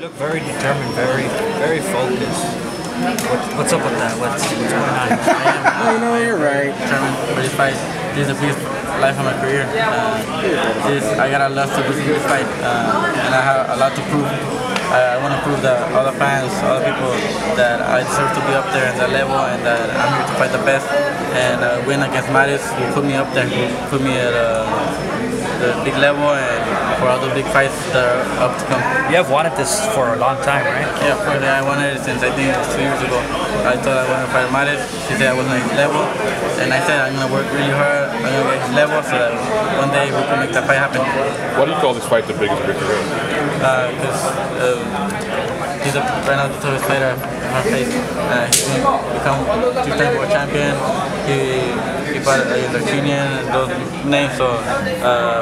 look very determined, very focused. What's up with that? What's going on? You know, you're right. Determined for this fight. This is the biggest life of my career. I got a lot to do in this fight, and I have a lot to prove. I want to prove that all the fans, all the people, that I deserve to be up there in that level, and that I'm here to fight the best. And win against Mares will put me up there, will put me at the big level, and for all the big fights that are up to come. You have wanted this for a long time, right? Yeah, of course. I wanted it since I think it was 2 years ago. I thought I wanted to fight Mares. She said I wasn't at his level, and I said I'm going to work really hard. I'm going to get his level so that one day we can make that fight happen. Why do you call this fight the biggest of your career? Because he's right now the toughest fighter in our face. He's become two-time world champion. He fought against Argentinian and those names, so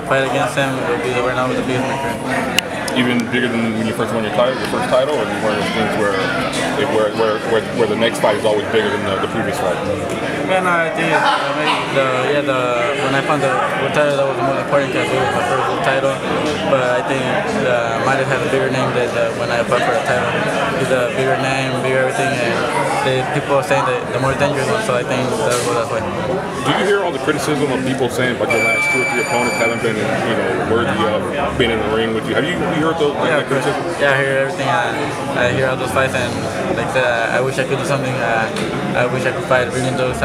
fight against him will be right now the biggest of my career. Even bigger than when you first won your first title, or one of those things where the next fight is always bigger than the previous fight? Man, I think when I found the world title, that was the most important because it was my first world title. But I think Mares has a bigger name than when I fought for the title. He's a bigger name, bigger everything, and people are saying that the more dangerous one. So I think that's why. Do you hear all the criticism of people saying like your last 2 or 3 opponents haven't been worthy of being in the ring with you? Have you heard those criticism? Yeah, I hear everything. I hear all those fights, and like I said, I wish I could do something. I wish I could fight bringing those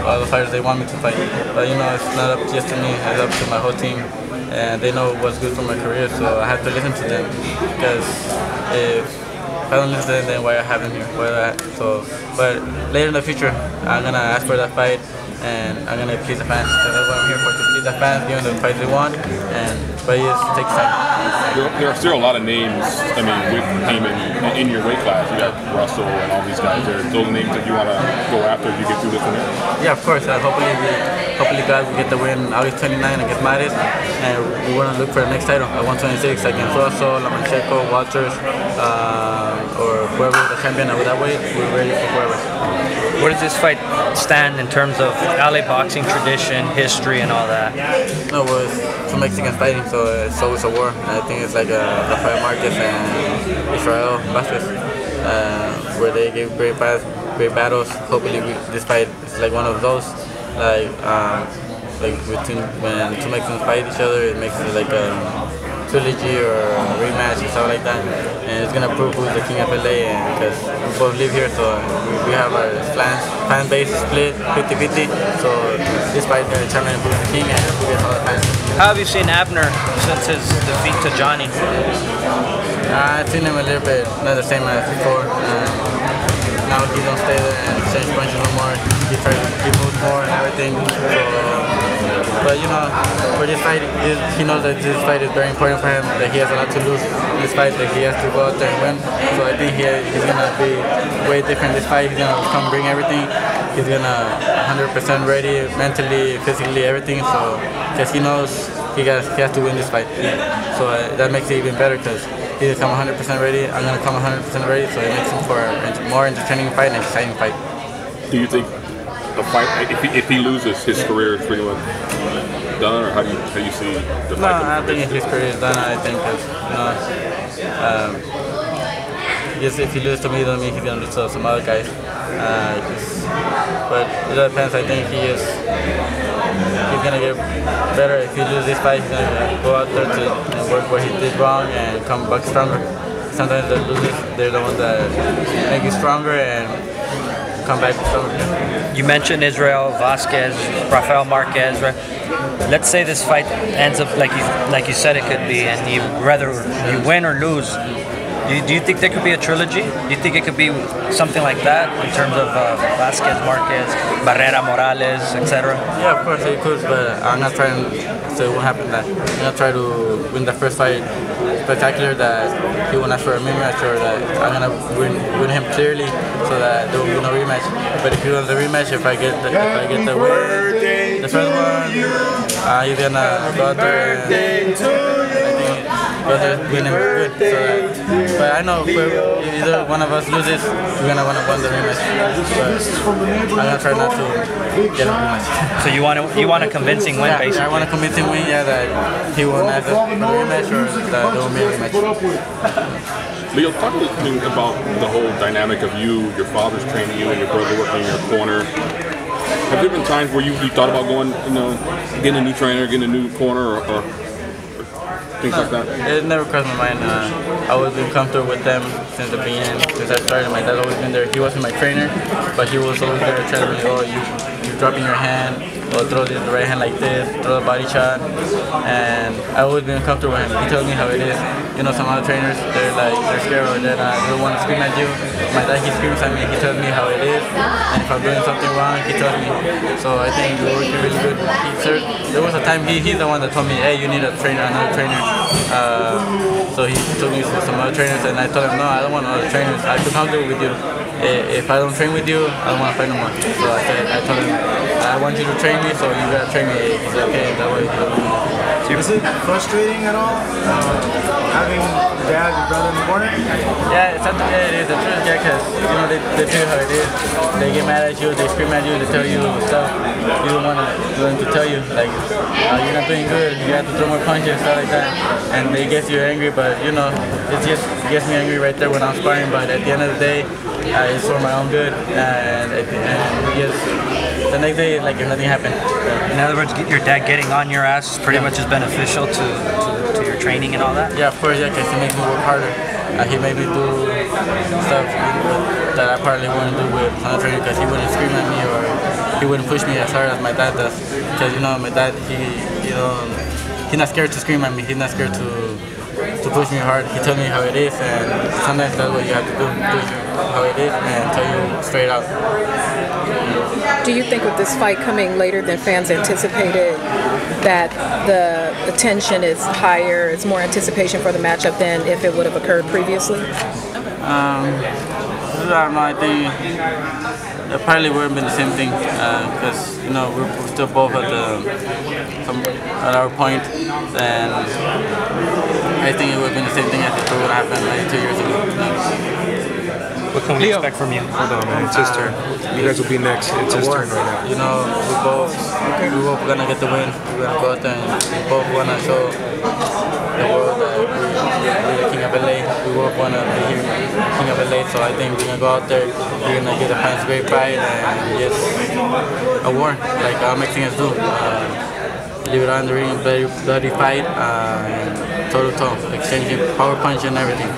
all the fighters they want me to fight. But it's not up just to me. It's up to my whole team, and they know what's good for my career. So I have to listen to them, because if I don't listen to them, then why I have them here? But later in the future, I'm gonna ask for that fight, and I'm gonna please the fans, because that's what I'm here for, to please the fans, give them the fights they want, but it takes time. There are still a lot of names, with Heyman in your weight class. You got Russell and all these guys there. Those names that you want to go after if you get through this one? Yeah, of course. Hopefully guys will get the win August 29 against Mares, and we want to look for the next title at 126 against Russell, Lomachenko, Walters, or whoever the champion. That way, we're ready for whoever. Where does this fight stand in terms of LA boxing tradition, history, and all that? No, well, it's two Mexicans fighting, so it's always a war. I think it's like Rafael Marquez and Israel Vázquez, where they give great battles. Hopefully, this fight is like one of those. Like between when two Mexicans fight each other, it makes it like a trilogy or a rematch or something like that, and it's gonna prove who's the king of LA. And because we both live here, so we have our fan base split 50-50. So this fight is gonna determine who's the king and who gets all the fans. How have you seen Abner since his defeat to Johnny? I've seen him a little bit, not the same as before. Now he don't stay there and exchange punches no more. He moves more and everything. But for this fight, he knows that this fight is very important for him, that he has a lot to lose in this fight, that he has to go out there and win. So I think he's going to be way different this fight. He's going to come bring everything. He's going to 100% ready, mentally, physically, everything. So because he knows he has to win this fight. So that makes it even better, because he's come 100% ready. I'm going to come 100% ready, so it makes him for a more entertaining fight and exciting fight. Do you think the fight, if he loses, his career is pretty much done, or how do you see the fight? No, I don't think his career is done. I think if he loses to me, doesn't mean he's going to lose to some other guys. But it depends. I think he's going to get better. If he loses this fight, he's going to go out there to work what he did wrong and come back stronger. Sometimes the losers, they're the ones that make you stronger and come back stronger. You mentioned Israel Vázquez, Rafael Marquez, right? Let's say this fight ends up like you said it could be, and whether you win or lose. Do you think there could be a trilogy? Do you think it could be something like that in terms of Vázquez, Marquez, Barrera, Morales, etc.? Yeah, of course it could, but I'm not trying to say what happened. I'm going to try to win the first fight spectacular, that he won't ask for a rematch, or that I'm going to win him clearly so that there will be no rematch. But if he wins the rematch, if I get the win, the first one, he's going to go out there and brothers winning good. So, but I know if either one of us loses, we're gonna want to win the rematch. But I'm gonna try not to get a rematch. So you want a convincing win, basically. I want a convincing win. Yeah, that he won't have a rematch or that there won't be a rematch. Leo, talk to me about the whole dynamic of you, your father's training you, and your brother working in your corner. Have there been times where you thought about going, getting a new trainer, getting a new corner, or things like that? It never crossed my mind. I always been comfortable with them since the beginning. Since I started, my dad's always been there. He wasn't my trainer, but he was always there telling me, "Oh, you're dropping your hand. Or throw the right hand like this, throw a body shot," and I always been comfortable with him. He tells me how it is. Some other trainers, they're scared or they don't want to scream at you. My dad, he screams at me, he tells me how it is, and if I'm doing something wrong, he tells me. So I think we're working really good. There was a time he's the one that told me, "Hey, you need another trainer." So he took me to some other trainers, and I told him, "No, I don't want other trainers. I feel comfortable with you. If I don't train with you, I don't want to fight no more." So I told him, "I want you to train me, so you gotta train me." He said, "Okay, that way." Is it frustrating at all having dad, your brother in the corner? Yeah, it's something that it is. The truth, yeah, because they tell you how it is. They get mad at you, they scream at you, they tell you stuff you don't want them to tell you, like you're not doing good, you have to throw more punches, stuff like that, and they get you angry. But it just gets me angry right there when I'm sparring. But at the end of the day, it's for my own good, and the next day, like if nothing happened. In other words, your dad getting on your ass pretty much is beneficial to your training and all that? Yeah, of course, yeah, because he makes me work harder. He made me do stuff that I probably wouldn't do with another trainer, because he wouldn't scream at me or he wouldn't push me as hard as my dad does. Because my dad, he's not scared to scream at me. He's not scared to push me hard. He tells me how it is, and sometimes that's what you have to do, push how it is and tell you straight out. Do you think with this fight coming later than fans anticipated, that the tension is higher, it's more anticipation for the matchup than if it would have occurred previously? I don't know, I think it probably would have been the same thing, because we're still both at our point, and I think it would have been the same thing as if it would have happened like 2 years ago. What can we expect from you? Hold on, man. It's his turn. You guys will be next. It's his turn right now. We both gonna get the win. We're gonna go out there and we both wanna show the world that we're the king of LA. We both wanna be here, king of LA. So I think we're gonna go out there. We're gonna give the fans a great fight and just a war, like our Mexicans do. Leave it on the ring, bloody fight, and toe-to-toe, exchanging power punch and everything.